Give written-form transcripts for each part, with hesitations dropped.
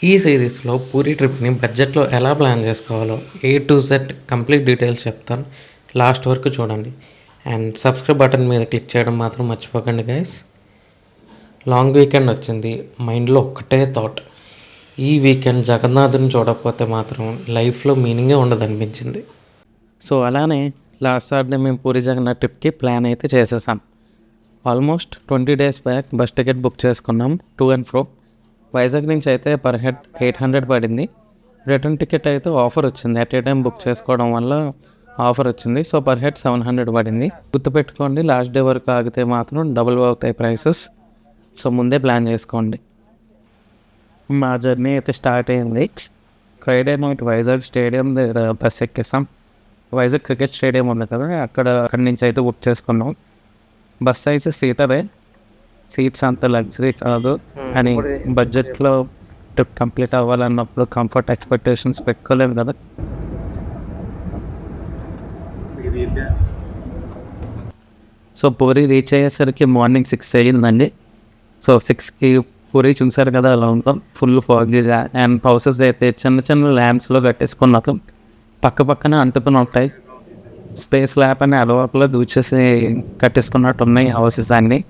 ఈ సిరీస్లో పూరీ ట్రిప్ని బడ్జెట్లో ఎలా ప్లాన్ చేసుకోవాలో A to Z complete details చెప్తాను. లాస్ట్ వరకు చూడండి అండ్ సబ్స్క్రైబ్ బటన్ మీద క్లిక్ చేయడం మాత్రం మర్చిపోకండి గైస్. లాంగ్ వీకెండ్ వచ్చింది, మైండ్లో ఒక్కటే థాట్, ఈ వీకెండ్ జగన్నాథ్ని చూడకపోతే మాత్రం లైఫ్లో మీనింగే ఉండదు అనిపించింది. సో అలానే లాస్ట్ సాటర్డే మేము పూరి జగన్నాథ్ ట్రిప్కి ప్లాన్ అయితే చేసేసాం. Almost 20 days back bus ticket book చేసుకున్నాం టు అండ్ ఫ్రో. వైజాగ్ నుంచి అయితే పర్ హెడ్ 800 పడింది. రిటర్న్ టికెట్ అయితే ఆఫర్ వచ్చింది, అట్ ఏ టైం బుక్ చేసుకోవడం వల్ల ఆఫర్ వచ్చింది. సో పర్ హెడ్ 700 పడింది. గుర్తుపెట్టుకోండి, లాస్ట్ డే వరకు ఆగితే మాత్రం డబుల్ అవుతాయి ప్రైసెస్. సో ముందే ప్లాన్ చేసుకోండి. మా జర్నీ అయితే స్టార్ట్ అయింది. ఫ్రైడే నైట్ వైజాగ్ స్టేడియం దగ్గర బస్ ఎక్కేసాం. వైజాగ్ క్రికెట్ స్టేడియం ఉంది కదా, అక్కడి నుంచి అయితే బుక్ చేసుకున్నాం. బస్ అయితే సీటరే, సీట్స్ అంత లగ్జరీ కాదు అని బడ్జెట్లో ట్రిప్ కంప్లీట్ అవ్వాలన్నప్పుడు కంఫర్ట్ ఎక్స్పెక్టేషన్స్ పెట్టుకోలేము కదా. సో పూరి రీచ్ అయ్యేసరికి మార్నింగ్ 6 అయ్యిందండి. సో 6కి పూరి చూసారు కదా అలా ఉంటాం, ఫుల్ ఫాగీగా. అండ్ హౌసెస్ అయితే చిన్న చిన్న ల్యాండ్స్లో కట్టేసుకున్నాం, పక్క పక్కన అంటుకుని ఉంటాయి. స్పేస్ ల్యాబ్ అని అలవాటులో దూచేసి కట్టేసుకున్నట్టు ఉన్నాయి హౌసెస్ అన్నీ.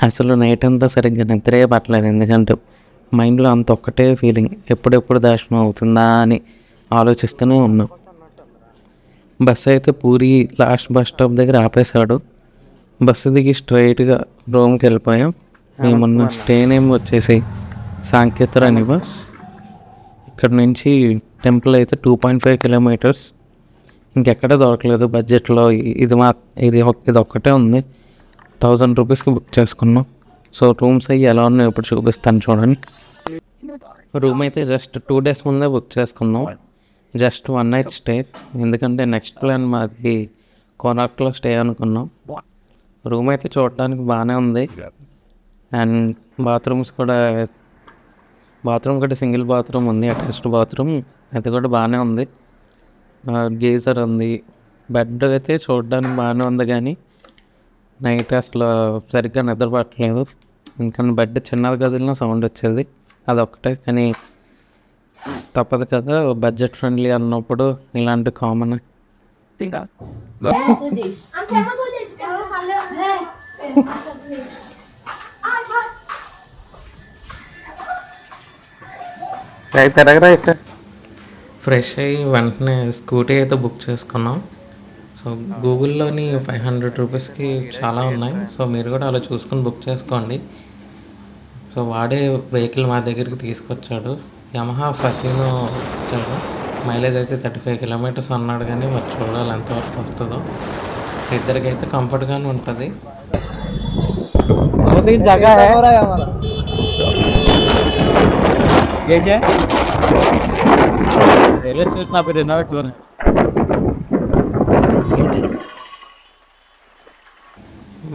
అసలు నైట్ అంతా సరిగ్గా నిద్రే పట్టలేదు, ఎందుకంటే మైండ్లో అంత ఒక్కటే ఫీలింగ్, ఎప్పుడెప్పుడు దర్శనం అవుతుందా అని ఆలోచిస్తూనే ఉన్నాం. బస్సు అయితే పూరి లాస్ట్ బస్ స్టాప్ దగ్గర ఆపేశాడు. బస్సు దిగి స్ట్రైట్గా రూమ్కి వెళ్ళిపోయాం. మేమున్న స్టే నేమ్ వచ్చేసి సాంకేతర నివాస్. ఇక్కడ నుంచి టెంపుల్ అయితే 2.5 kilometers. ఇంకెక్కడ దొరకలేదు బడ్జెట్లో. ఇది ఒక్కటే ఉంది. 1000 రూపీస్కి బుక్ చేసుకున్నాం. సో రూమ్స్ అయ్యి ఎలా ఉన్నాయో ఇప్పుడు చూపిస్తాను చూడండి. రూమ్ అయితే జస్ట్ 2 days ముందే బుక్ చేసుకున్నాం, జస్ట్ 1 night స్టే. ఎందుకంటే నెక్స్ట్ ప్లాన్ మాది కోనార్క్లో స్టే అనుకున్నాం. రూమ్ అయితే చూడడానికి బాగానే ఉంది. అండ్ బాత్రూమ్ కూడా సింగిల్ బాత్రూమ్ ఉంది, అటాచ్డ్ బాత్రూమ్. అది కూడా బాగానే ఉంది. గీజర్ ఉంది. బెడ్ అయితే చూడడానికి బాగానే ఉంది, కానీ నైట్ అసలు సరిగ్గా నిద్ర పట్టలేదు. ఇంకా బెడ్ చిన్నది కదిలిన సౌండ్ వచ్చేది, అదొక్కటే. కానీ తప్పదు కదా, బడ్జెట్ ఫ్రెండ్లీ అన్నప్పుడు ఇలాంటి కామన్. ఫ్రెష్ అయ్యి వెంటనే స్కూటీ అయితే బుక్ చేసుకున్నాం. సో గూగుల్లోని 500 రూపీస్కి చాలా ఉన్నాయి. సో మీరు కూడా అలా చూసుకొని బుక్ చేసుకోండి. సో వాడే వెహికల్ మా దగ్గరికి తీసుకొచ్చాడు, యమహా ఫసినో వచ్చాడు. మైలేజ్ అయితే 35 kilometers అన్నాడు, కానీ మరి చూడాలి ఎంతవరకు వస్తుందో. ఇద్దరికైతే కంఫర్ట్గానే ఉంటుంది.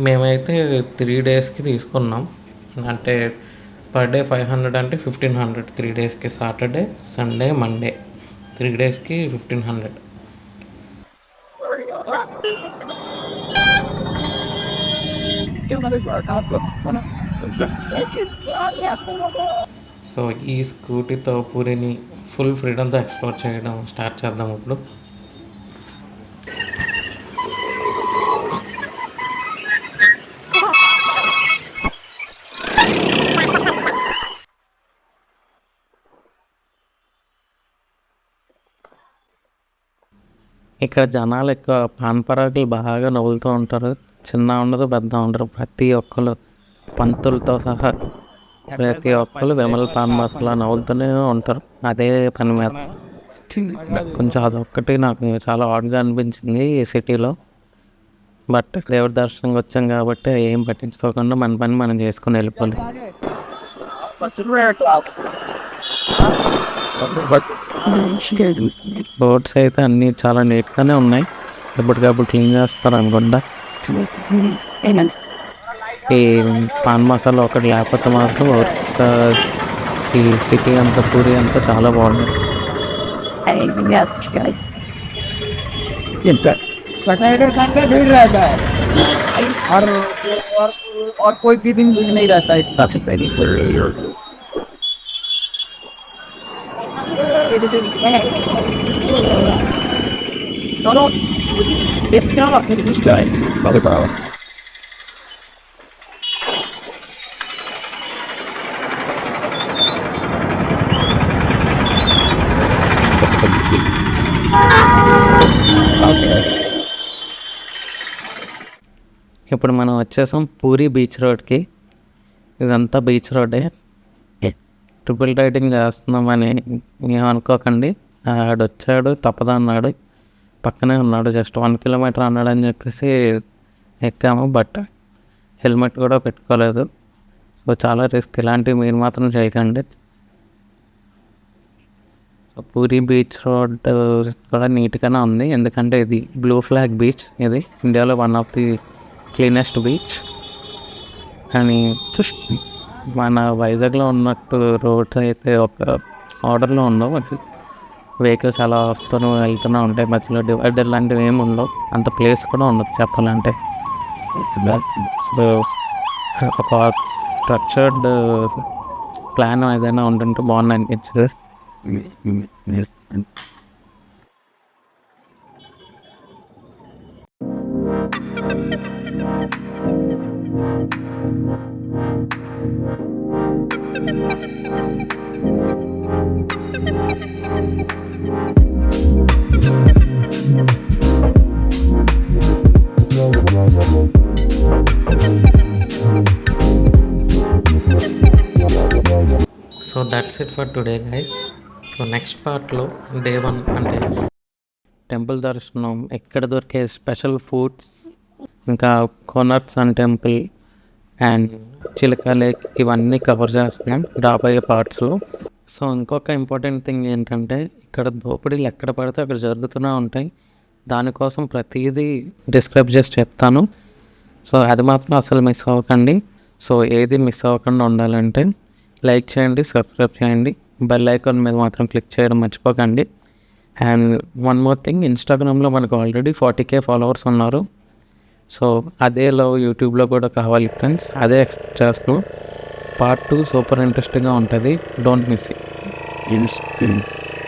మేమైతే 3 daysకి తీసుకున్నాం. అంటే పర్ డే 500 అంటే 1500 3 daysకి. సాటర్డే, సండే, మండే 3 daysకి 1500. సో ఈ స్కూటీతో పూరిని ఫుల్ ఫ్రీడమ్తో ఎక్స్ప్లోర్ చేయడం స్టార్ట్ చేద్దాం ఇప్పుడు. ఇక్కడ జనాలు ఎక్కువ పాన్ పరాకులు బాగా నవ్వులుతూ ఉంటారు. చిన్న ఉండదు పెద్ద ఉండరు, ప్రతి ఒక్కరు పంతులతో సహా ప్రతి ఒక్కరు విమల పాన్ మాస్క్లా నవ్వులుతూనే ఉంటారు అదే పని మీద. కొంచెం అదొక్కటి నాకు చాలా ఆడ్గా అనిపించింది ఈ సిటీలో. బట్ దేవుడి దర్శనంకి వచ్చాం కాబట్టి ఏం పట్టించుకోకుండా మన పని మనం చేసుకుని వెళ్ళిపోవాలి. రోడ్స్ అయితే అన్నీ చాలా నీట్గానే ఉన్నాయి. ఎప్పటికప్పుడు క్లీన్ చేస్తారు అనుకుంటా. ఈ పాన్ మసాలా ఒకటి లేకపోతే మాత్రం ఈ సిటీ అంతా పూరి అంతా చాలా బాగుంది. और कोई भी दिन नहीं रहता इतना से पहले ఇప్పుడు మనం వచ్చేసాం పూరి బీచ్ రోడ్కి. ఇదంతా బీచ్ రోడ్డే. ట్రిపుల్ రైడింగ్ చేస్తున్నామని ఏమనుకోకండి. ఆడొచ్చాడు తప్పదన్నాడు, పక్కనే ఉన్నాడు, జస్ట్ 1 కిలోమీటర్ అన్నాడు అని చెప్పేసి ఎక్కాము. బట్ హెల్మెట్ కూడా పెట్టుకోలేదు. సో చాలా రిస్క్. ఇలాంటివి మీరు మాత్రం చేయకండి. పూరి బీచ్ రోడ్ కూడా నీట్గానే ఉంది, ఎందుకంటే ఇది బ్లూ ఫ్లాగ్ బీచ్. ఇది ఇండియాలో one of the cleanest beach. కానీ మన వైజాగ్లో ఉన్నట్టు రోడ్స్ అయితే ఒక ఆర్డర్లో ఉండవు. వెహికల్స్ అలా వస్తూనే వెళ్తూనే ఉంటాయి, మధ్యలో డివైడర్ లాంటివి ఏమి ఉండవు, అంత ప్లేస్ కూడా ఉండదు చెప్పాలంటే. ఒక స్ట్రక్చర్డ్ ప్లాన్ ఏదైనా ఉంటుంటే బాగుంది అనిపించదు. So that's it for today guys. So next పార్ట్లో డే 1 అంటే టెంపుల్ దర్శనం, ఎక్కడ దొరికే స్పెషల్ ఫుడ్స్, ఇంకా కోనర్క్ సన్ టెంపుల్ అండ్ చిలక లేక్, ఇవన్నీ కవర్ చేస్తున్నాం రాబోయే పార్ట్స్లో. సో ఇంకొక ఇంపార్టెంట్ థింగ్ ఏంటంటే, ఇక్కడ దోపిడీలు ఎక్కడ పడితే అక్కడ జరుగుతూనే ఉంటాయి. దానికోసం ప్రతిదీ డిస్క్రైబ్ చేసి చెప్తాను. సో అది మాత్రం అసలు మిస్ అవ్వకండి. సో ఏది మిస్ అవ్వకుండా ఉండాలంటే లైక్ చేయండి, సబ్స్క్రైబ్ చేయండి, బెల్ ఐకాన్ మీద మాత్రం క్లిక్ చేయడం మర్చిపోకండి. అండ్ వన్ మోర్ థింగ్, ఇన్స్టాగ్రామ్లో మనకు ఆల్రెడీ 40K ఫాలోవర్స్ ఉన్నారు. సో అదే లవ్ యూట్యూబ్లో కూడా కావాలి ఫ్రెండ్స్. అదే ఎక్స్పెక్ట్ చేస్తూ పార్ట్ 2 సూపర్ ఇంట్రెస్టింగ్గా ఉంటుంది. Don't miss it.